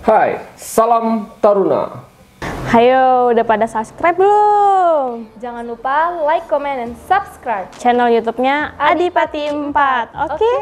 Hai, salam Taruna. Hayo, udah pada subscribe belum? Jangan lupa like, comment, dan subscribe Channel YouTube-nya Adipati 4. Oke?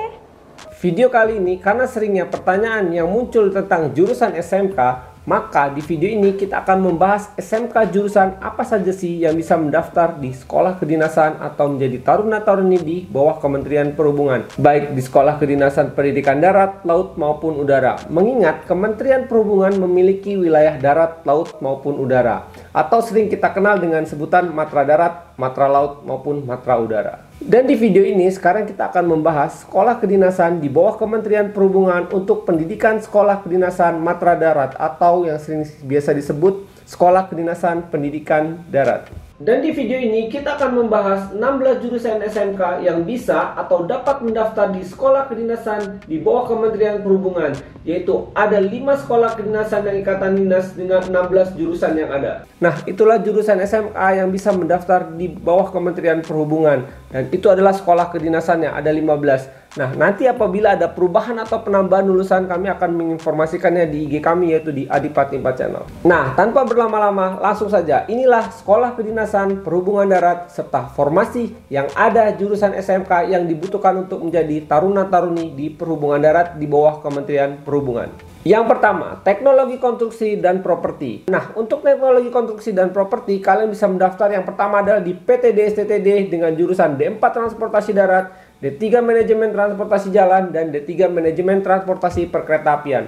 Video kali ini karena seringnya pertanyaan yang muncul tentang jurusan SMK, maka di video ini kita akan membahas SMK jurusan apa saja sih yang bisa mendaftar di sekolah kedinasan atau menjadi taruna-taruni di bawah Kementerian Perhubungan, baik di sekolah kedinasan pendidikan darat, laut maupun udara. Mengingat Kementerian Perhubungan memiliki wilayah darat, laut maupun udara, atau sering kita kenal dengan sebutan matra darat, matra laut maupun matra udara. Dan di video ini sekarang kita akan membahas sekolah kedinasan di bawah Kementerian Perhubungan untuk pendidikan sekolah kedinasan matra darat atau yang sering biasa disebut sekolah kedinasan pendidikan darat. Dan di video ini kita akan membahas 16 jurusan SMK yang bisa atau dapat mendaftar di sekolah kedinasan di bawah Kementerian Perhubungan, yaitu ada 5 sekolah kedinasan dan ikatan dinas dengan 16 jurusan yang ada. Nah, itulah jurusan SMK yang bisa mendaftar di bawah Kementerian Perhubungan, dan itu adalah sekolah kedinasannya, ada 15. Nah, nanti apabila ada perubahan atau penambahan lulusan, kami akan menginformasikannya di IG kami, yaitu di Adipati 4 Channel. Nah, tanpa berlama-lama, langsung saja. Inilah sekolah kedinasan perhubungan darat serta formasi yang ada jurusan SMK yang dibutuhkan untuk menjadi taruna-taruni di perhubungan darat di bawah Kementerian Perhubungan. Yang pertama, teknologi konstruksi dan properti. Nah, untuk teknologi konstruksi dan properti, kalian bisa mendaftar yang pertama adalah di PTD STTD dengan jurusan D4 Transportasi Darat, D3 Manajemen Transportasi Jalan, dan D3 Manajemen Transportasi Perkeretaapian.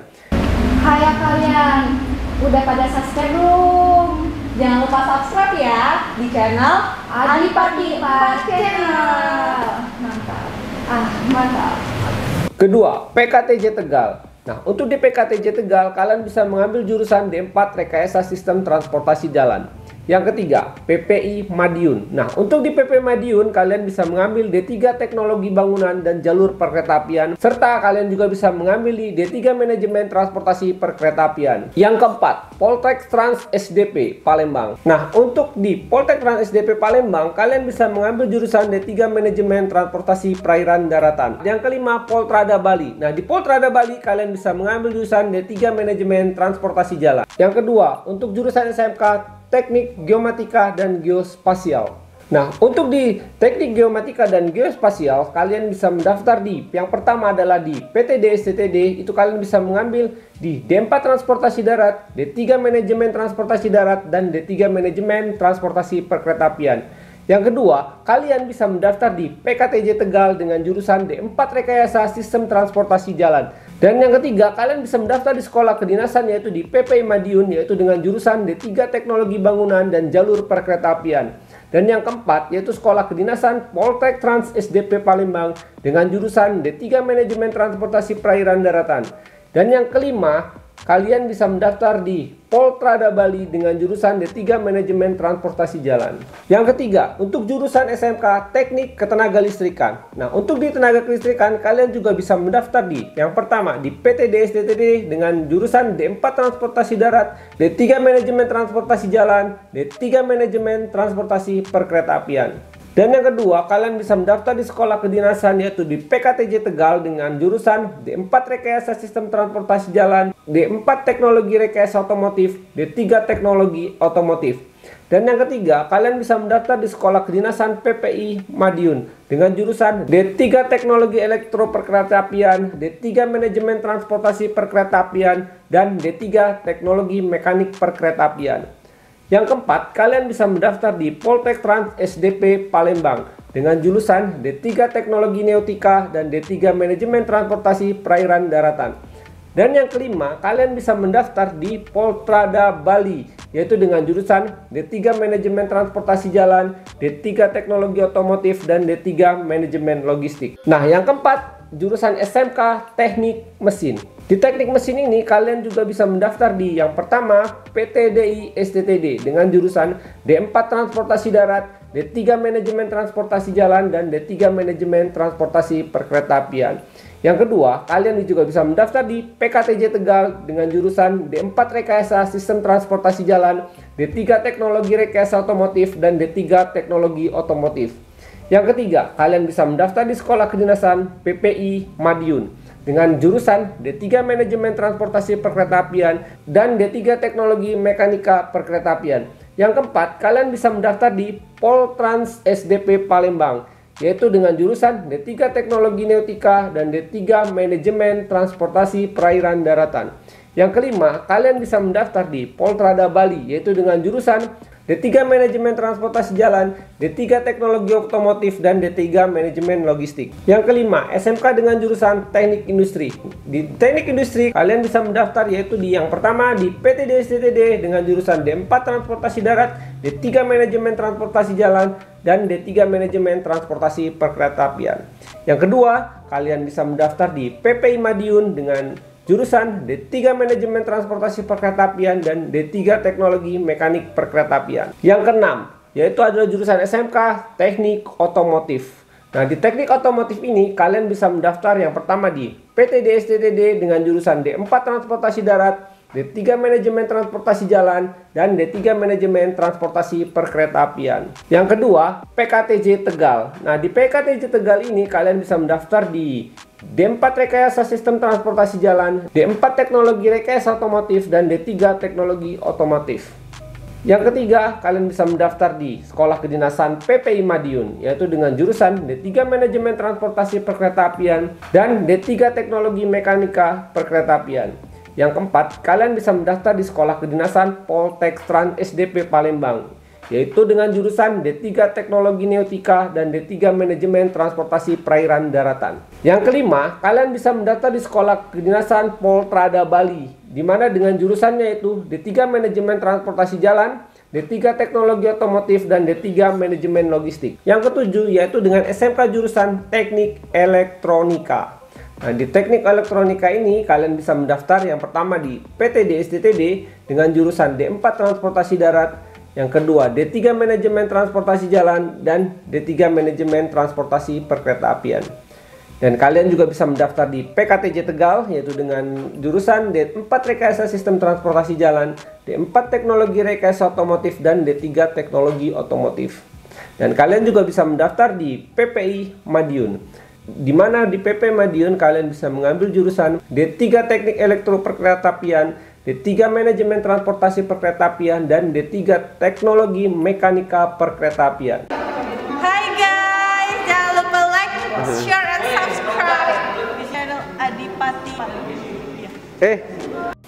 Hai kalian, udah pada subscribe belum? Jangan lupa subscribe ya di channel Adipati 4 Channel. Mantap. Mantap. Kedua, PKTJ Tegal. Nah, untuk di PKTJ Tegal, kalian bisa mengambil jurusan D4 Rekayasa Sistem Transportasi Jalan. Yang ketiga, PPI Madiun. Nah, untuk di PPI Madiun, kalian bisa mengambil D3 Teknologi Bangunan dan Jalur Perkeretaapian, serta kalian juga bisa mengambil di D3 Manajemen Transportasi Perkeretaapian. Yang keempat, Poltek Trans SDP Palembang. Nah, untuk di Poltek Trans SDP Palembang, kalian bisa mengambil jurusan D3 Manajemen Transportasi Perairan Daratan. Yang kelima, Poltrada Bali. Nah, di Poltrada Bali, kalian bisa mengambil jurusan D3 Manajemen Transportasi Jalan. Yang kedua, untuk jurusan SMK Teknik Geomatika dan Geospasial. Nah, untuk di Teknik Geomatika dan Geospasial, kalian bisa mendaftar di yang pertama adalah di PTD STTD, itu kalian bisa mengambil di D4 Transportasi Darat, D3 Manajemen Transportasi Darat, dan D3 Manajemen Transportasi Perkeretaapian. Yang kedua, kalian bisa mendaftar di PKTJ Tegal dengan jurusan D4 Rekayasa Sistem Transportasi Jalan. Dan yang ketiga, kalian bisa mendaftar di sekolah kedinasan yaitu di PPI Madiun, yaitu dengan jurusan D3 Teknologi Bangunan dan Jalur Perkeretaapian. Dan yang keempat, yaitu sekolah kedinasan Poltek Trans SDP Palembang dengan jurusan D3 Manajemen Transportasi Perairan Daratan. Dan yang kelima, kalian bisa mendaftar di Poltrada Bali dengan jurusan D3 Manajemen Transportasi Jalan. Yang ketiga, untuk jurusan SMK Teknik Ketenagalistrikan. Nah, untuk di tenaga kelistrikan, kalian juga bisa mendaftar di yang pertama di PTD STTD dengan jurusan D4 Transportasi Darat, D3 Manajemen Transportasi Jalan, D3 Manajemen Transportasi Perkeretaapian. Dan yang kedua, kalian bisa mendaftar di sekolah kedinasan yaitu di PKTJ Tegal dengan jurusan D4 Rekayasa Sistem Transportasi Jalan, D4 Teknologi Rekayasa Otomotif, D3 Teknologi Otomotif. Dan yang ketiga, kalian bisa mendaftar di sekolah kedinasan PPI Madiun dengan jurusan D3 Teknologi Elektro Perkeretaapian, D3 Manajemen Transportasi Perkeretaapian, dan D3 Teknologi Mekanik Perkeretaapian. Yang keempat, kalian bisa mendaftar di Poltek Trans SDP Palembang dengan jurusan D3 Teknologi Nautika dan D3 Manajemen Transportasi Perairan Daratan. Dan yang kelima, kalian bisa mendaftar di Poltrada Bali yaitu dengan jurusan D3 Manajemen Transportasi Jalan, D3 Teknologi Otomotif, dan D3 Manajemen Logistik. Nah, yang keempat, jurusan SMK Teknik Mesin. Di teknik mesin ini kalian juga bisa mendaftar di yang pertama PTDI STTD dengan jurusan D4 Transportasi Darat, D3 Manajemen Transportasi Jalan, dan D3 Manajemen Transportasi Perkeretaapian. Yang kedua, kalian juga bisa mendaftar di PKTJ Tegal dengan jurusan D4 Rekayasa Sistem Transportasi Jalan, D3 Teknologi Rekayasa Otomotif, dan D3 Teknologi Otomotif. Yang ketiga, kalian bisa mendaftar di sekolah kedinasan PPI Madiun dengan jurusan D3 Manajemen Transportasi Perkeretaapian dan D3 Teknologi Mekanika Perkeretaapian. Yang keempat, kalian bisa mendaftar di Poltrans SDP Palembang, yaitu dengan jurusan D3 Teknologi Nautika dan D3 Manajemen Transportasi Perairan Daratan. Yang kelima, kalian bisa mendaftar di Poltrada Bali, yaitu dengan jurusan D3 Manajemen Transportasi Jalan, D3 Teknologi Otomotif, dan D3 Manajemen Logistik. Yang kelima, SMK dengan jurusan Teknik Industri. Di Teknik Industri, kalian bisa mendaftar yaitu di yang pertama di PTD STTD dengan jurusan D4 Transportasi Darat, D3 Manajemen Transportasi Jalan, dan D3 Manajemen Transportasi Perkeretaapian. Yang kedua, kalian bisa mendaftar di PPI Madiun dengan jurusan D3 Manajemen Transportasi Perkeretaapian dan D3 Teknologi Mekanik Perkeretaapian. Yang keenam, yaitu adalah jurusan SMK Teknik Otomotif. Nah, di Teknik Otomotif ini kalian bisa mendaftar yang pertama di PTD STTD dengan jurusan D4 Transportasi Darat, D3 Manajemen Transportasi Jalan, dan D3 Manajemen Transportasi Perkeretaapian. Yang kedua, PKTJ Tegal. Nah, di PKTJ Tegal ini kalian bisa mendaftar di D4 Rekayasa Sistem Transportasi Jalan, D4 Teknologi Rekayasa Otomotif, dan D3 Teknologi Otomotif. Yang ketiga, kalian bisa mendaftar di Sekolah Kedinasan PPI Madiun, yaitu dengan jurusan D3 Manajemen Transportasi Perkeretaapian dan D3 Teknologi Mekanika Perkeretaapian. Yang keempat, kalian bisa mendaftar di Sekolah Kedinasan Poltekstran SDP Palembang, yaitu dengan jurusan D3 Teknologi Nautika dan D3 Manajemen Transportasi Perairan Daratan. Yang kelima, kalian bisa mendaftar di Sekolah Kedinasan Poltrada Bali, di mana dengan jurusannya itu D3 Manajemen Transportasi Jalan, D3 Teknologi Otomotif, dan D3 Manajemen Logistik. Yang ketujuh, yaitu dengan SMK jurusan Teknik Elektronika. Nah, di Teknik Elektronika ini kalian bisa mendaftar yang pertama di PTD STTD dengan jurusan D4 Transportasi Darat, yang kedua D3 Manajemen Transportasi Jalan, dan D3 Manajemen Transportasi Perkeretaapian. Dan kalian juga bisa mendaftar di PKTJ Tegal, yaitu dengan jurusan D4 Rekayasa Sistem Transportasi Jalan, D4 Teknologi Rekayasa Otomotif, dan D3 Teknologi Otomotif. Dan kalian juga bisa mendaftar di PPI Madiun, di mana di PP Madiun kalian bisa mengambil jurusan D3 Teknik Elektro Perkeretaapian, D3 Manajemen Transportasi Perkeretaapian, dan D3 Teknologi Mekanika Perkeretaapian. Hai guys, jangan lupa like, share, and subscribe di channel Adipati.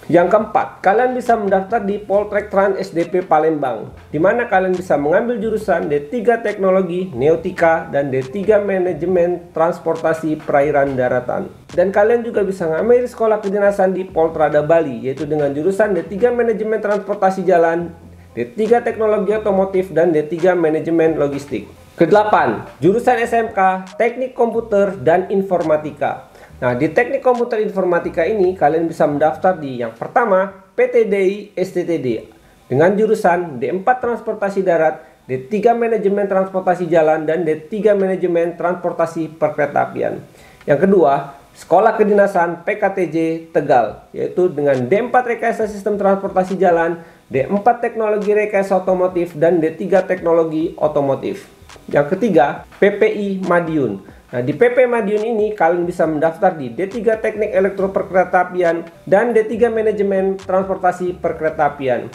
Yang keempat, kalian bisa mendaftar di Poltrektran SDP Palembang, di mana kalian bisa mengambil jurusan D3 Teknologi Nautika dan D3 Manajemen Transportasi Perairan Daratan. Dan kalian juga bisa mengambil Sekolah Kedinasan di Poltrada Bali, yaitu dengan jurusan D3 Manajemen Transportasi Jalan, D3 Teknologi Otomotif, dan D3 Manajemen Logistik. Kedelapan, jurusan SMK Teknik Komputer dan Informatika. Nah, di Teknik Komputer Informatika ini kalian bisa mendaftar di yang pertama PTDI STTD dengan jurusan D4 Transportasi Darat, D3 Manajemen Transportasi Jalan, dan D3 Manajemen Transportasi Perkeretaapian. Yang kedua, Sekolah Kedinasan PKTJ Tegal, yaitu dengan D4 Rekayasa Sistem Transportasi Jalan, D4 Teknologi Rekayasa Otomotif, dan D3 Teknologi Otomotif. Yang ketiga, PPI Madiun. Nah, di PP Madiun ini kalian bisa mendaftar di D3 Teknik Elektro Perkeretaapian dan D3 Manajemen Transportasi Perkeretaapian.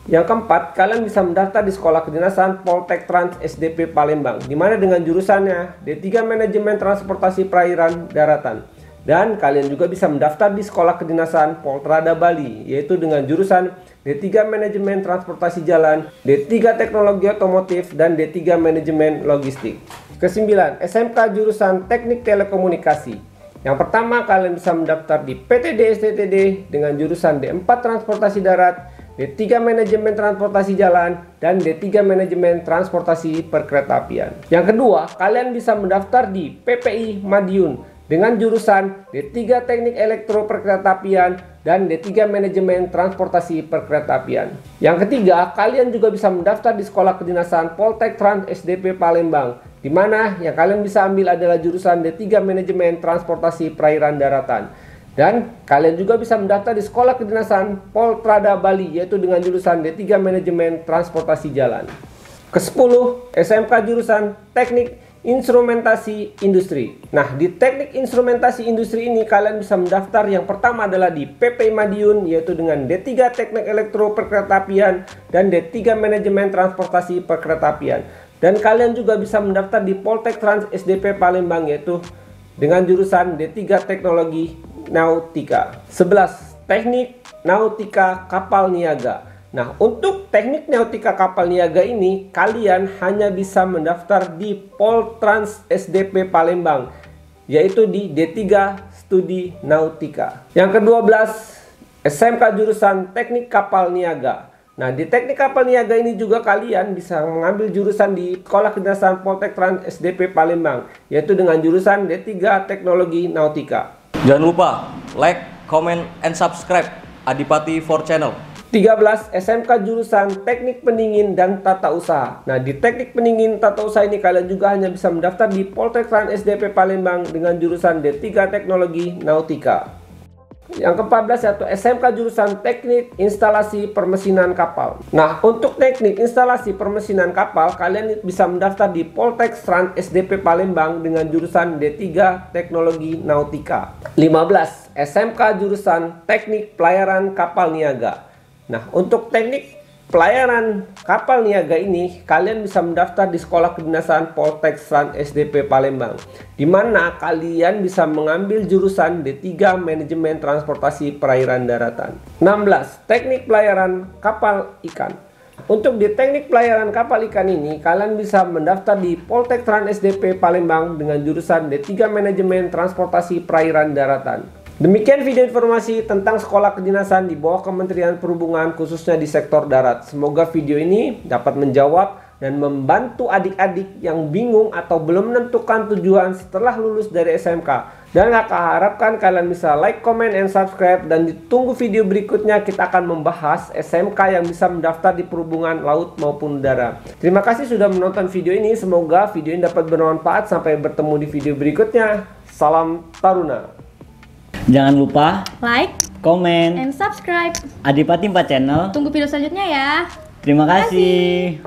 Yang keempat, kalian bisa mendaftar di Sekolah Kedinasan Poltektrans SDP Palembang, di mana dengan jurusannya D3 Manajemen Transportasi Perairan Daratan. Dan kalian juga bisa mendaftar di Sekolah Kedinasan Poltrada Bali, yaitu dengan jurusan D3 Manajemen Transportasi Jalan, D3 Teknologi Otomotif, dan D3 Manajemen Logistik. Kesembilan, SMK jurusan Teknik Telekomunikasi. Yang pertama, kalian bisa mendaftar di PTD STTD dengan jurusan D4 Transportasi Darat, D3 Manajemen Transportasi Jalan, dan D3 Manajemen Transportasi Perkeretaapian. Yang kedua, kalian bisa mendaftar di PPI Madiun dengan jurusan D3 Teknik Elektro Perkeretaapian dan D3 Manajemen Transportasi Perkeretaapian. Yang ketiga, kalian juga bisa mendaftar di Sekolah Kedinasan Poltektrans SDP Palembang, di mana yang kalian bisa ambil adalah jurusan D3 Manajemen Transportasi Perairan Daratan. Dan kalian juga bisa mendaftar di Sekolah Kedinasan Poltrada Bali, yaitu dengan jurusan D3 Manajemen Transportasi Jalan. Ke-10, SMK jurusan Teknik instrumentasi industri. Nah, di teknik instrumentasi industri ini kalian bisa mendaftar. Yang pertama adalah di PPI Madiun, yaitu dengan D3 Teknik Elektro Perkeretaapian dan D3 Manajemen Transportasi Perkeretaapian. Dan kalian juga bisa mendaftar di Poltek Trans SDP Palembang, yaitu dengan jurusan D3 Teknologi Nautika. 11. Teknik Nautika Kapal Niaga. Nah, untuk teknik nautika kapal niaga ini, kalian hanya bisa mendaftar di Poltrans SDP Palembang, yaitu di D3 Studi Nautika. Yang ke-12, SMK jurusan Teknik Kapal Niaga. Nah, di teknik kapal niaga ini juga kalian bisa mengambil jurusan di Sekolah Kedinasan Poltek Trans SDP Palembang, yaitu dengan jurusan D3 Teknologi Nautika. Jangan lupa like, comment, and subscribe Adipati 4 Channel. 13. SMK jurusan Teknik Pendingin dan Tata Usaha. Nah, di Teknik Pendingin Tata Usaha ini kalian juga hanya bisa mendaftar di Poltek Trans SDP Palembang dengan jurusan D3 Teknologi Nautika. Yang ke-14 yaitu SMK jurusan Teknik Instalasi Permesinan Kapal. Nah, untuk teknik instalasi permesinan kapal kalian bisa mendaftar di Poltek Trans SDP Palembang dengan jurusan D3 Teknologi Nautika. 15. SMK jurusan Teknik Pelayaran Kapal Niaga. Nah, untuk teknik pelayaran kapal niaga ini kalian bisa mendaftar di Sekolah Kedinasan Poltek Trans SDP Palembang, di mana kalian bisa mengambil jurusan D3 Manajemen Transportasi Perairan Daratan. 16. Teknik Pelayaran Kapal Ikan. Untuk di teknik pelayaran kapal ikan ini kalian bisa mendaftar di Poltek Trans SDP Palembang dengan jurusan D3 Manajemen Transportasi Perairan Daratan. Demikian video informasi tentang sekolah kedinasan di bawah Kementerian Perhubungan, khususnya di sektor darat. Semoga video ini dapat menjawab dan membantu adik-adik yang bingung atau belum menentukan tujuan setelah lulus dari SMK. Dan kakak harapkan kalian bisa like, comment, and subscribe. Dan ditunggu video berikutnya, kita akan membahas SMK yang bisa mendaftar di perhubungan laut maupun udara. Terima kasih sudah menonton video ini. Semoga video ini dapat bermanfaat. Sampai bertemu di video berikutnya. Salam Taruna. Jangan lupa Like komen and subscribe. Adipati 4 Channel. Tunggu video selanjutnya ya. Terima kasih.